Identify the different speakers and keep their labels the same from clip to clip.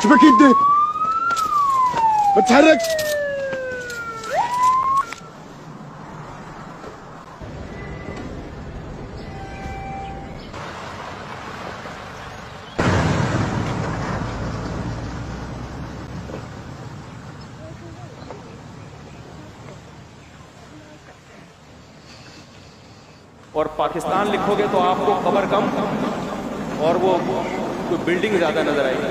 Speaker 1: شبك يدي ما تتحركش.
Speaker 2: اور پاکستان لکھو گے تو آپ کو قبر کم اور وہ کوئی بلڈنگ زیادہ نظر آئے گی،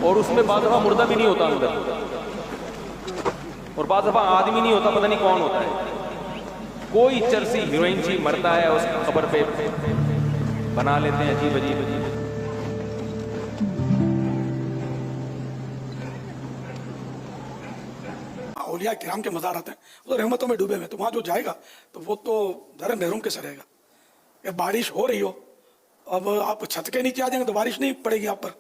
Speaker 2: اور اس میں بعض دفعہ مردہ بھی نہیں ہوتا اندر، اور بعض دفعہ آدمی نہیں ہوتا، پتہ نہیں کون ہوتا ہے، کوئی چرسی ہیروئن جی مرتا ہے اس قبر پہ بنا لیتے ہیں عجیب عجیب عجیب۔
Speaker 3: اولیاء کرام کے مزارات ہیں، وہ رحمتوں میں ڈوبے ہوئے، تو وہاں جو جائے گا تو وہ تو در محروم کیسے رہے گا؟ کہ بارش ہو رہی ہو، اب آپ چھت کے نیچے آ جائیں گے تو بارش نہیں پڑے گی آپ پر،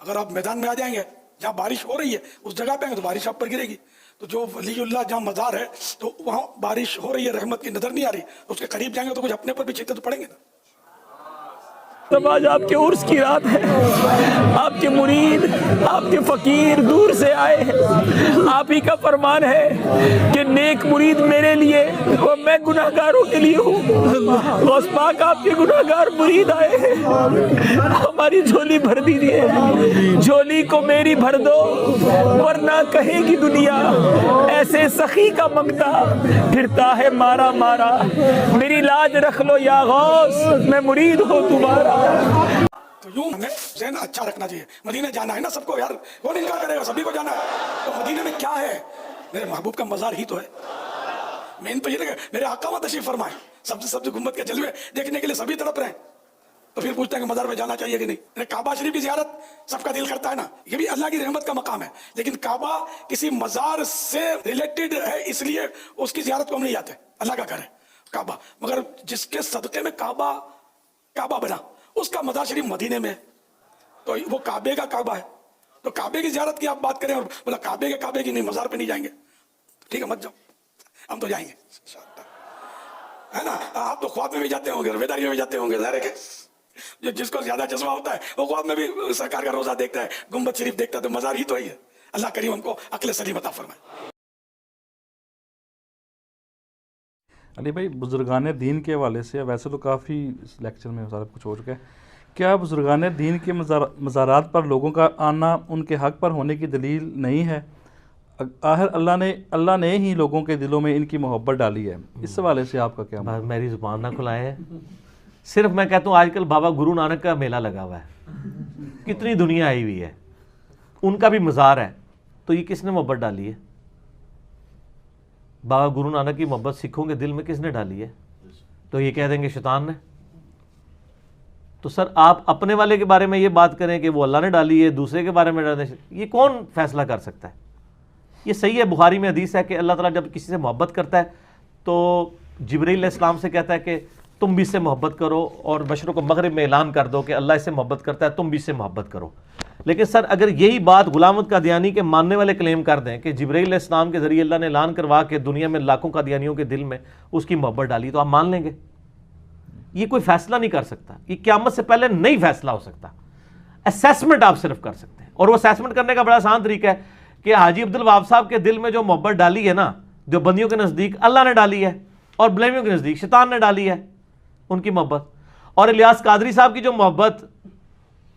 Speaker 3: اگر آپ میدان میں آ جائیں گے جہاں بارش ہو رہی ہے اس جگہ پہ آئیں گے تو بارش آپ پر گرے گی۔ تو جو ولی اللہ جہاں مزار ہے تو وہاں بارش ہو رہی ہے، رحمت کی نظر نہیں آ رہی، اس کے قریب جائیں گے تو کچھ اپنے پر بھی چھینٹے تو پڑیں گے نا۔
Speaker 4: تب آج آپ کے عرس کی رات ہے، آپ کے مرید، آپ کے فقیر دور سے آئے ہیں، آپ ہی کا فرمان ہے کہ نیک مرید میرے لیے اور میں گناہ گاروں کے لیے ہوں۔ غوث پاک آپ کے گناہ گار مرید آئے ہیں، ہماری جھولی بھر دیجیے، جھولی کو میری بھر دو ورنہ کہے گی دنیا ایسے سخی کا منگتا پھرتا ہے مارا مارا، میری لاج رکھ لو یا غوث میں مرید ہوں تمہارا۔
Speaker 3: تو یوں ہمیں ذہن اچھا رکھنا چاہیے، مدینے جانا ہے نا سب کو یار، کون انکار کرے گا، سبھی کو جانا ہے۔ تو مدینے میں کیا ہے؟ میرے محبوب کا مزار ہی تو ہے۔ مین تو یہ کہ میرے آقا وہاں تشریف فرمائے، سبز سبز گنبد کے جلوے دیکھنے کے لیے سبھی تڑپ رہے ہیں، تو پھر پوچھتے ہیں کہ مزار میں جانا چاہیے کہ نہیں۔ کعبہ شریف کی زیارت سب کا دل کرتا ہے نا، یہ بھی اللہ کی رحمت کا مقام ہے، لیکن کعبہ کسی مزار سے ریلیٹڈ ہے اس لیے اس کی زیارت کو ہم نہیں جاتے، اللہ کا گھر ہے کعبہ، مگر جس کے صدقے میں کعبہ بنا اس کا مزار شریف مدینے میں، تو وہ کعبے کا کعبہ ہے، تو کعبے کی زیارت کی آپ بات کریں اور بولا کعبے کی نہیں، مزار پہ نہیں جائیں گے، ٹھیک ہے مت جاؤ، ہم تو جائیں گے ہے نا۔ آپ تو خواب میں بھی جاتے ہوں گے، رویداری میں بھی جاتے ہوں گے، ظاہر ہے کہ جس کو زیادہ جذبہ ہوتا ہے وہ خواب میں بھی سرکار کا روزہ دیکھتا ہے، گنبد شریف دیکھتا ہے، تو مزار ہی تو ہی ہے۔ اللہ کریم ہم کو عقل سلیم عطا فرمائے۔
Speaker 5: علی بھائی، بزرگان دین کے حوالے سے ویسے تو کافی اس لیکچر میں سارا کچھ ہو چکا ہے، کیا بزرگان دین کے مزارات پر لوگوں کا آنا ان کے حق پر ہونے کی دلیل نہیں ہے؟ آخر اللہ نے ہی لوگوں کے دلوں میں ان کی محبت ڈالی ہے، اس حوالے سے آپ کا کیا مطلب؟
Speaker 6: میری زبان نہ کھلائے ہے، صرف میں کہتا ہوں آج کل بابا گرو نانک کا میلہ لگا ہوا ہے، کتنی دنیا آئی ہوئی ہے، ان کا بھی مزار ہے، تو یہ کس نے محبت ڈالی ہے؟ بابا گرو نانک کی محبت سکھوں کے دل میں کس نے ڈالی ہے؟ تو یہ کہہ دیں گے شیطان نے۔ تو سر آپ اپنے والے کے بارے میں یہ بات کریں کہ وہ اللہ نے ڈالی ہے، دوسرے کے بارے میں ڈال دیں، یہ کون فیصلہ کر سکتا ہے؟ یہ صحیح ہے، بخاری میں حدیث ہے کہ اللہ تعالیٰ جب کسی سے محبت کرتا ہے تو جبرائیل علیہ السلام سے کہتا ہے کہ تم بھی اس سے محبت کرو، اور مشرق و مغرب میں اعلان کر دو کہ اللہ اس سے محبت کرتا ہے، تم بھی اس سے محبت کرو۔ لیکن سر اگر یہی بات غلام احمد قادیانی کے ماننے والے کلیم کر دیں کہ جبرائیل علیہ السلام کے ذریعے اللہ نے اعلان کروا کے دنیا میں لاکھوں قادیانیوں کے دل میں اس کی محبت ڈالی، تو آپ مان لیں گے؟ یہ کوئی فیصلہ نہیں کر سکتا، یہ قیامت سے پہلے نہیں فیصلہ ہو سکتا، اسیسمنٹ آپ صرف کر سکتے ہیں، اور وہ اسیسمنٹ کرنے کا بڑا آسان طریقہ ہے کہ حاجی عبد الوہاب صاحب کے دل میں جو محبت ڈالی ہے نا، جو بندیوں کے نزدیک اللہ نے ڈالی ہے اور بلیمیوں کے نزدیک شیطان نے ڈالی ہے، ان کی محبت. اور الیاس قادری صاحب کی جو محبت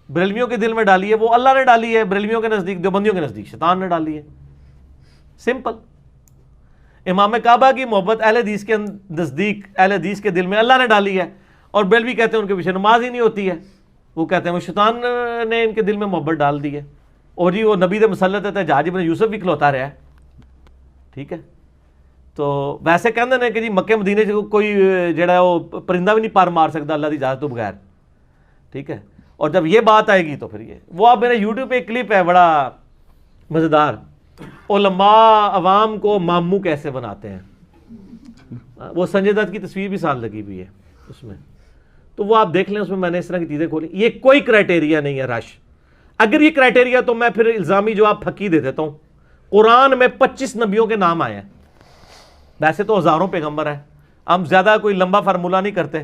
Speaker 6: بریلویوں کے دل میں ڈالی ہے وہ اللہ نے ڈالی ہے, بریلویوں کے نزدیک, دیوبندیوں کے نزدیک شیطان نے ڈالی ہے. سمپل. امام کعبہ کی محبت اہل حدیث کے نزدیک, اہل حدیث کے دل میں اللہ نے ڈالی ہے, اور بریلوی کہتے ہیں ان کے پیچھے نماز ہی نہیں ہوتی ہے. وہ کہتے ہیں وہ شیطان نے ان کے دل میں محبت ڈال دی ہے. اور جی وہ نبی دے مسلط ہے, جہاج ابن یوسف بھی کھلوتا رہا ہے. ٹھیک ہے, تو ویسے کہتے ہیں کہ جی مکے مدینے سے کوئی جڑا ہے وہ پرندہ بھی نہیں پر مار سکتا اللہ کی اجازت تو بغیر. ٹھیک ہے, اور جب یہ بات آئے گی تو پھر یہ وہ آپ میرے یوٹیوب پہ ایک کلپ ہے بڑا مزیدار, علماء عوام کو ماموں کیسے بناتے ہیں. وہ سنجے دت کی تصویر بھی ساتھ لگی ہوئی ہے اس میں, تو وہ آپ دیکھ لیں. اس میں میں نے اس طرح کی چیزیں کھولی. یہ کوئی کرائٹیریا نہیں ہے رش. اگر یہ کرائٹیریا تو میں پھر الزامی جواب پھکی دے دیتا ہوں. قرآن میں 25 نبیوں کے نام آئے ہیں. ویسے تو ہزاروں پیغمبر ہیں, ہم زیادہ کوئی لمبا فارمولہ نہیں کرتے.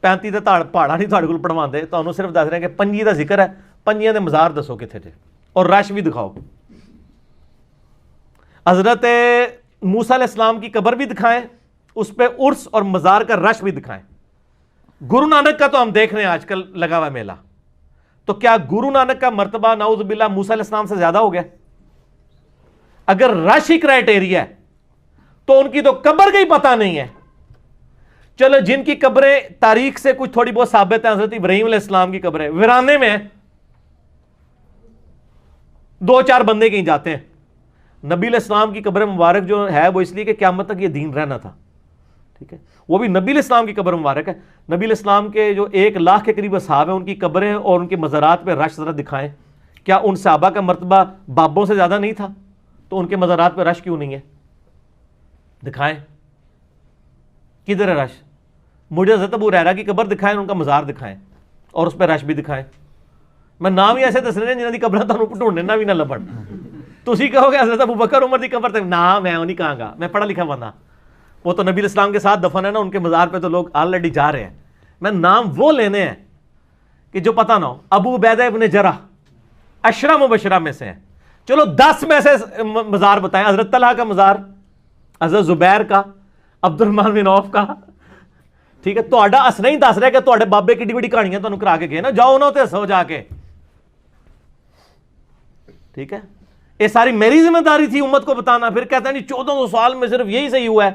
Speaker 6: 35 دے پہاڑا نہیں تھوڑے کو پڑھوا دے, تو صرف دس رہے ہیں کہ 5 دا ذکر ہے, 5 دے مزار دسو کتنے تھے, اور رش بھی دکھاؤ. حضرت موسیٰ علیہ السلام کی قبر بھی دکھائیں, اس پہ عرس اور مزار کا رش بھی دکھائیں. گرو نانک کا تو ہم دیکھ رہے ہیں آج کل لگا ہوا میلہ, تو کیا گرو نانک کا مرتبہ نعوذ باللہ موسیٰ علیہ السلام سے زیادہ ہو گیا؟ اگر رش ہی کرائٹیریا ہے تو ان کی تو قبر کا ہی پتہ نہیں ہے. چلو جن کی قبریں تاریخ سے کچھ تھوڑی بہت ثابت ہیں, حضرت ابراہیم علیہ السلام کی قبریں ویرانے میں ہیں, 2-4 بندے کہیں جاتے ہیں. نبی علیہ السلام کی قبر مبارک جو ہے وہ اس لیے کہ قیامت تک یہ دین رہنا تھا. ٹھیک ہے, وہ بھی نبی علیہ السلام کی قبر مبارک ہے. نبی علیہ السلام کے جو 1 لاکھ کے قریب اصحاب ہیں ان کی قبریں اور ان کے مزارات پہ رش ذرا دکھائیں. کیا ان صحابہ کا مرتبہ بابوں سے زیادہ نہیں تھا؟ تو ان کے مزارات پہ رش کیوں نہیں ہے؟ دکھائیں. کدھر ہے رش؟ مجھے حضرت ابو ہریرہ کی قبر دکھائیں, ان کا مزار دکھائیں, اور اس پہ رش بھی دکھائیں. میں نام ہی ایسے دس رہے ہیں جنہوں کی قبر تمہیں ڈھونڈنا بھی نہ لبن. تسی کہو گے حضرت ابو بکر عمر کی قبر تک, نہ میں وہ نہیں کہاں گا, میں پڑھا لکھا بندہ. وہ تو نبی علیہ السلام کے ساتھ دفن ہے نا, ان کے مزار پہ تو لوگ آلریڈی جا رہے ہیں. میں نام وہ لینے ہیں کہ جو پتہ نہ ہو. ابو عبیدہ ابن جرح 10 مبشرہ میں سے ہیں. چلو 10 میں سے مزار بتائیں. حضرت طلحہ کا مزار, حضرت زبیر کا, عبد الرحمن بن عوف کا. ٹھیک ہے, تو اس نہیں دس رہے کہ تھوڑے بابے کی بڑی کہانیاں تمہیں کرا کے گئے نا, جاؤ نہ تے ہسو جا کے. ٹھیک ہے, یہ ساری میری ذمہ داری تھی امت کو بتانا. پھر کہتے ہیں 1400 سال میں صرف یہی صحیح ہوا ہے.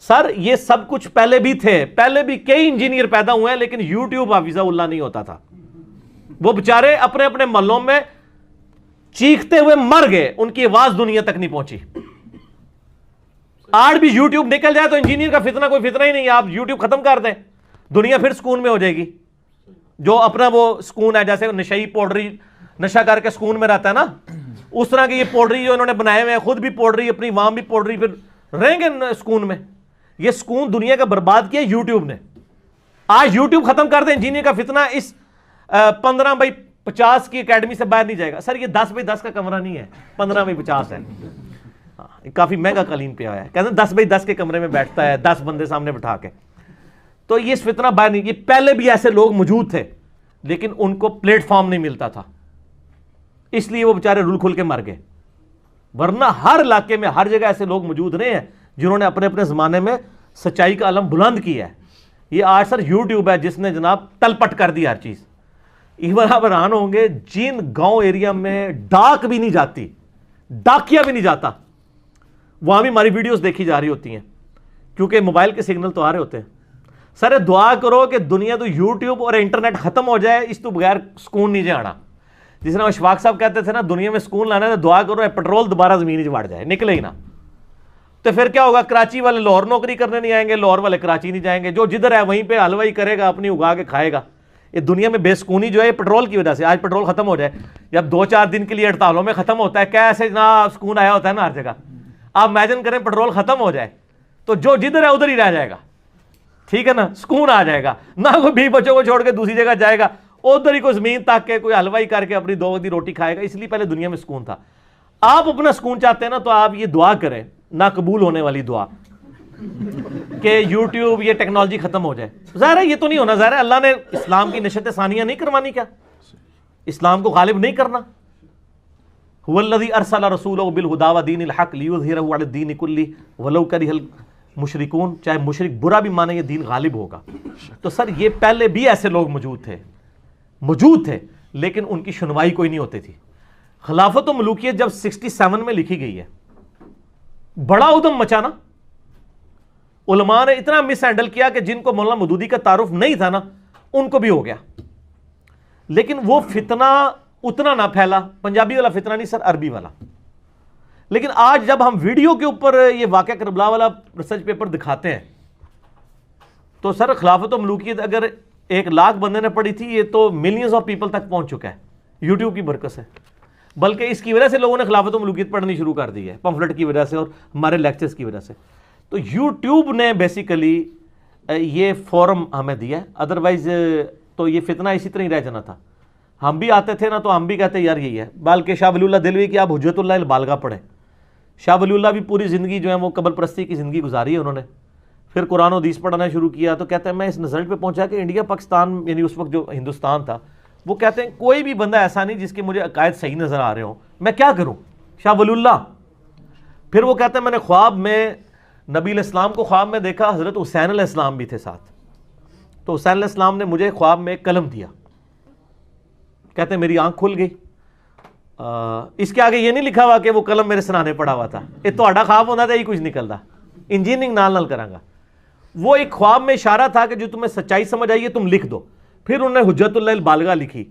Speaker 6: سر یہ سب کچھ پہلے بھی تھے, پہلے بھی کئی انجینئر پیدا ہوئے ہیں, لیکن یوٹیوب حافظہ اللہ نہیں ہوتا تھا. وہ بےچارے اپنے اپنے محلوں میں چیختے ہوئے مر گئے, ان کی آواز دنیا تک نہیں پہنچی. آج بھی یوٹیوب نکل جائے تو انجینئر کا فتنہ کوئی فتنہ ہی نہیں ہے. آپ یوٹیوب ختم کر دیں, دنیا پھر سکون میں ہو جائے گی. جو اپنا وہ سکون ہے, جیسے نشئی پاؤڈری نشہ کر کے سکون میں رہتا ہے نا, اس طرح کی یہ پاؤڈری جو انہوں نے بنائے ہوئے ہیں, خود بھی پاؤڈری, اپنی عوام بھی پاؤڈری, پھر رہیں گے سکون میں. یہ سکون دنیا کا برباد کیا یوٹیوب نے. آج یوٹیوب ختم کر دیں, انجینئر کا فتنہ اس 15x50 کی اکیڈمی سے باہر نہیں جائے گا. سر یہ 10x10 کا کمرہ نہیں ہے, 15x50 ہے. کافی مہنگا قالین پہ آیا ہے, کہتے ہیں 10x10 کے کمرے میں بیٹھتا ہے 10 بندے سامنے بٹھا کے. تو یہ فتنہ باہر نہیں. یہ پہلے بھی ایسے لوگ موجود تھے, لیکن ان کو پلیٹ فارم نہیں ملتا تھا, اس لیے وہ بیچارے رول کھل کے مر گئے. ورنہ ہر علاقے میں ہر جگہ ایسے لوگ موجود رہے ہیں جنہوں نے اپنے اپنے زمانے میں سچائی کا علم بلند کیا ہے. یہ آج سر یوٹیوب ہے جس نے جناب تلپٹ کر دی ہر چیز. ایون آپ حیران ہوں گے, جن گاؤں ایریا میں ڈاک بھی نہیں جاتی, ڈاکیا بھی نہیں جاتا, وہاں بھی ہماری ویڈیوز دیکھی جا رہی ہوتی ہیں, کیونکہ موبائل کے سگنل تو آ رہے ہوتے ہیں. سر دعا کرو کہ دنیا تو یوٹیوب اور انٹرنیٹ ختم ہو جائے, اس تو بغیر سکون نہیں جانا. جس طرح اشفاق صاحب کہتے تھے نا, دنیا میں سکون لانا ہے تو دعا کرو پیٹرول دوبارہ زمین بڑھ جائے, نکلے ہی نا. تو پھر کیا ہوگا, کراچی والے لاہور نوکری کرنے نہیں آئیں گے, لاہور والے کراچی نہیں جائیں گے, جو جدھر ہے وہیں پہ حلوہ ہی کرے گا, اپنی اگا کے کھائے گا. یہ دنیا میں بے سکونی جو ہے پیٹرول کی وجہ سے. آج پیٹرول ختم ہو جائے, جب 2-4 دن کے لیے ہڑتالوں میں ختم ہوتا ہے, کیسے جناب سکون آیا ہوتا ہے نا ہر جگہ. آپ امیجن کریں پیٹرول ختم ہو جائے تو جو جدھر ہے ادھر ہی رہ جائے گا. ٹھیک ہے نا, سکون آ جائے گا, نہ کوئی بھی بچوں کو چھوڑ کے دوسری جگہ جائے گا, ادھر ہی کوئی زمین تاک کے کوئی حلوائی کر کے اپنی 2 وقت کی روٹی کھائے گا. اس لیے پہلے دنیا میں سکون تھا. آپ اپنا سکون چاہتے ہیں نا, تو آپ یہ دعا کریں, نہ قبول ہونے والی دعا, کہ یوٹیوب یہ ٹیکنالوجی ختم ہو جائے. ظاہر ہے یہ تو نہیں ہونا, ظاہر ہے اللہ نے اسلام کی نشت ثانیہ نہیں کروانی, کیا اسلام کو غالب نہیں کرنا. هو الذی ارسل رسولہ بالہدی ودین الحق لیظہرہ علی الدین کلہ ولو کرہ مشرکون، چاہے مشرک برا بھی مانے یہ دین غالب ہوگا. تو سر یہ پہلے بھی ایسے لوگ موجود تھے لیکن ان کی سنوائی کوئی نہیں ہوتی تھی. خلافت و ملوکیت جب 67 میں لکھی گئی ہے، بڑا ادھم مچا نا. علماء نے اتنا مس ہینڈل کیا کہ جن کو مولانا مودودی کا تعارف نہیں تھا نا ان کو بھی ہو گیا. لیکن وہ فتنہ اتنا نہ پھیلا، پنجابی والا فتنہ نہیں سر، عربی والا. لیکن آج جب ہم ویڈیو کے اوپر یہ واقعہ کربلا والا ریسرچ پیپر دکھاتے ہیں تو سر خلافت و ملوکیت اگر 100,000 بندے نے پڑھی تھی، یہ تو ملینز آف پیپل تک پہنچ چکا ہے یوٹیوب کی برکت سے. بلکہ اس کی وجہ سے لوگوں نے خلافت و ملوکیت پڑھنی شروع کر دی ہے، پمفلٹ کی وجہ سے اور ہمارے لیکچرز کی وجہ سے. تو یوٹیوب نے بیسیکلی یہ فورم ہمیں دیا ہے، ادروائز تو یہ فتنہ اسی طرح ہی رہ جانا تھا. ہم بھی آتے تھے نا تو ہم بھی کہتے یار یہی ہے. بلکہ شاہ ولی اللہ دہلوی کی آپ حجت اللہ البالغہ پڑھیں. شاہ ولی اللہ بھی پوری زندگی جو ہے وہ قبر پرستی کی زندگی گزاری ہے انہوں نے. پھر قرآن و حدیث پڑھنا شروع کیا تو کہتے ہیں میں اس نظر پہ پہنچا کہ انڈیا پاکستان یعنی اس وقت جو ہندوستان تھا، وہ کہتے ہیں کوئی بھی بندہ ایسا نہیں جس کے مجھے عقائد صحیح نظر آ رہے ہوں، میں کیا کروں. شاہ ولی اللہ. پھر وہ کہتے ہیں میں نے خواب میں نبی علیہ السلام کو خواب میں دیکھا، حضرت حسین علیہ السلام بھی تھے ساتھ. تو حسین علیہ السلام نے مجھے خواب میں ایک قلم دیا. کہتے ہیں میری آنکھ کھل گئی. اس کے آگے یہ نہیں لکھا ہوا کہ وہ قلم میرے سرانے پڑا ہوا تھا. یہ تہاڈا خواب ہونا تھا، یہ کچھ نکلتا انجینئرنگ نال کرانگا. وہ ایک خواب میں اشارہ تھا کہ جو تمہیں سچائی سمجھ آئی ہے تم لکھ دو. پھر انہوں نے حجت اللہ البالغہ لکھی.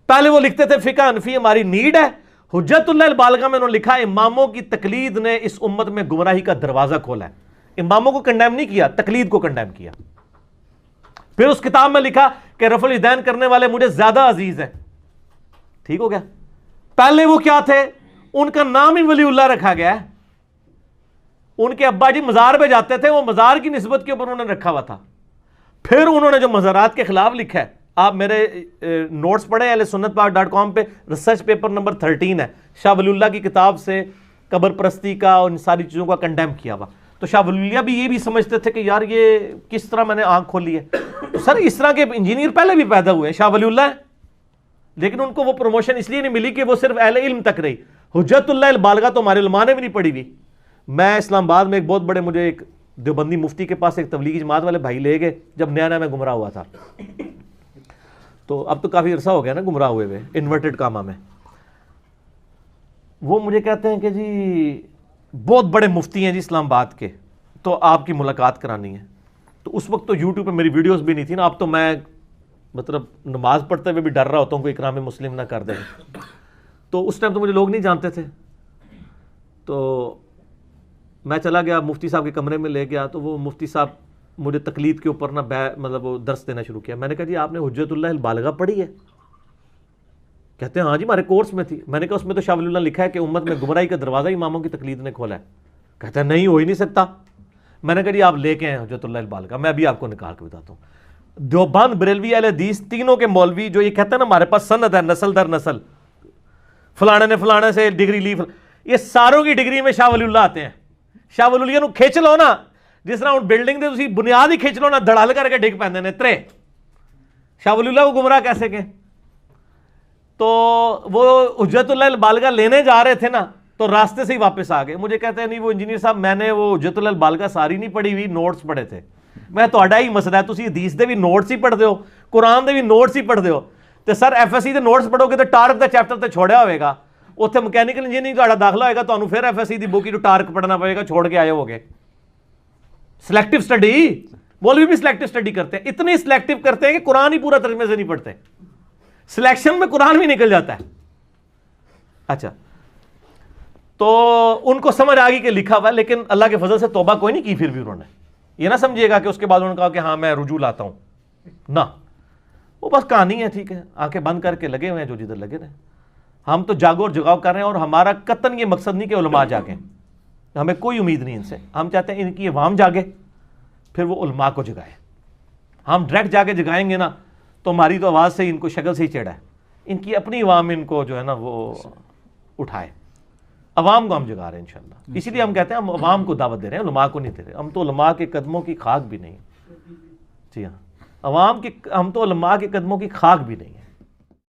Speaker 6: پہلے وہ لکھتے تھے فقہ حنفی ہماری نیڈ ہے. حجت اللہ البالغہ میں انہوں نے لکھا اماموں کی تقلید نے اس امت میں گمراہی کا دروازہ کھولا ہے. اماموں کو کنڈیم نہیں کیا، تقلید کو کنڈیم کیا. پھر اس کتاب میں لکھا کہ رفع الیدین کرنے والے مجھے زیادہ عزیز ہیں. ٹھیک ہو گیا. پہلے وہ کیا تھے؟ ان کا نام ہی ولی اللہ رکھا گیا ہے. ان کے ابا جی مزار پہ جاتے تھے، وہ مزار کی نسبت کے اوپر انہوں نے رکھا ہوا تھا. پھر انہوں نے جو مزارات کے خلاف لکھا ہے، آپ میرے نوٹس پڑھیں ahlsunnatpak.com پہ ریسرچ پیپر نمبر 13 ہے. شاہ ولی اللہ کی کتاب سے قبر پرستی کا اور ان ساری چیزوں کا کنڈیم کیا ہوا. تو شاہ ولی اللہ بھی یہ بھی سمجھتے تھے کہ یار یہ کس طرح میں نے آنکھ کھولی ہے. تو سر اس طرح کے انجینئر پہلے بھی پیدا ہوئے ہیں، شاہ ولی اللہ ہیں، لیکن ان کو وہ پروموشن اس لیے نہیں ملی کہ وہ صرف اہل علم تک رہی. حجت اللہ البالغہ تو ہمارے علماء نے بھی نہیں پڑھی ہوئی. میں اسلام آباد میں ایک بہت بڑے مجھے ایک دیوبندی مفتی کے پاس ایک تبلیغی جماعت والے بھائی لے گئے جب نیا نیا میں گمراہ ہوا تھا. تو اب تو کافی عرصہ ہو گیا نا گمراہ ہوئے انورٹڈ کاما میں. وہ مجھے کہتے ہیں کہ جی بہت بڑے مفتی ہیں جی اسلام آباد کے، تو آپ کی ملاقات کرانی ہے. تو اس وقت تو یوٹیوب پہ میری ویڈیوز بھی نہیں تھی نا. اب تو میں مطلب نماز پڑھتے ہوئے بھی ڈر رہا ہوتا ہوں کوئی اکرام مسلم نہ کر دے. تو اس ٹائم تو مجھے لوگ نہیں جانتے تھے. تو میں چلا گیا مفتی صاحب کے کمرے میں لے گیا. تو وہ مفتی صاحب مجھے تقلید کے اوپر نا مطلب وہ درس دینا شروع کیا. میں نے کہا جی آپ نے حجت اللہ البالغہ پڑھی ہے؟ کہتے ہیں ہاں جی ہمارے کورس میں تھی. میں نے کہا اس میں تو شاہ ولی اللہ لکھا ہے کہ امت میں گمراہی کا دروازہ اماموں کی تقلید نے کھولا ہے. کہتے ہیں نہیں ہو ہی نہیں سکتا. میں نے کہا جی آپ لے کے ہیں حجت اللہ البالغہ، میں ابھی آپ کو نکال کے بتاتا ہوں. دیوبند، بریلوی، اہل حدیث تینوں کے مولوی جو یہ کہتے ہیں نا ہمارے پاس سند ہے نسل در نسل، فلانے نے فلانے سے ڈگری لی، یہ ساروں کی ڈگری میں شاہ ولی اللہ آتے ہیں. شاہ ولی اللہ نو کھینچ لو نا جس طرح بلڈنگ دے تسی بنیاد ہی کھینچ لو نا دھڑال کر کے ڈگ پیندے نے ترے. شاہ ولی اللہ کو گمراہ کیسے کہ؟ تو وہ حجت اللہ البالغہ لینے جا رہے تھے نا تو راستے سے ہی واپس آ گئے. مجھے کہتے ہیں نہیں وہ انجینئر صاحب میں نے وہ حجت اللہ البالغہ ساری نہیں پڑھی ہوئی، نوٹس پڑھے تھے. میں تہاڈا ہی مسئلہ ہے، تسی حدیث دے بھی نوٹس ہی پڑھتے ہو، قرآن دے بھی نوٹس ہی پڑھتے ہو. تو سر ایف ایس سی دے نوٹس پڑھو گے تو ٹارک دا چیپٹر تے چھوڑیا ہوئے گا. اتنے مکینیکل انجینئرنگ تہاڈا داخلہ ہوئے گا تو پھر ایف ایس سی دی بک جو ٹارک پڑھنا پڑے گا، چھوڑ کے آئے ہوگے. سلیکٹیو سٹڈی، مولوی بھی سلیکٹیو سٹڈی کرتے ہیں، اتنی سلیکٹیو کرتے ہیں کہ قرآن ہی پورا ترجمے سے نہیں پڑھتے. سلیکشن میں قرآن بھی نکل جاتا ہے. اچھا تو ان کو سمجھ آ گئی کہ لکھا ہوا ہے، لیکن اللہ کے فضل سے توبہ کوئی نہیں کی. پھر بھی انہوں نے یہ نہ سمجھیے گا کہ اس کے بعد انہوں نے کہا کہ ہاں میں رجوع لاتا ہوں، نہ، وہ بس کہانی ہے. ٹھیک ہے آنکھیں بند کر کے لگے ہوئے ہیں جو جدھر لگے رہے. ہم تو جاگو اور جگاؤ کر رہے ہیں اور ہمارا قطعاً یہ مقصد نہیں کہ علماء جاگیں، ہمیں کوئی امید نہیں ان سے. ہم چاہتے ہیں ان کی عوام جاگے پھر وہ علماء کو جگائے. ہم ڈائریکٹ جا کے جگائیں گے نا تو ہماری تو آواز سے ان کو شکل سے ہی چڑھا ہے. ان کی اپنی عوام ان کو جو ہے نا وہ اٹھائے. عوام کو ہم جگا رہے ہیں انشاءاللہ. اسی لیے ہم کہتے ہیں ہم عوام کو دعوت دے رہے ہیں، علماء کو نہیں دے رہے. ہم تو علماء کے قدموں کی خاک بھی نہیں. جی ہاں، عوام کی، ہم تو علماء کے قدموں کی خاک بھی نہیں ہے.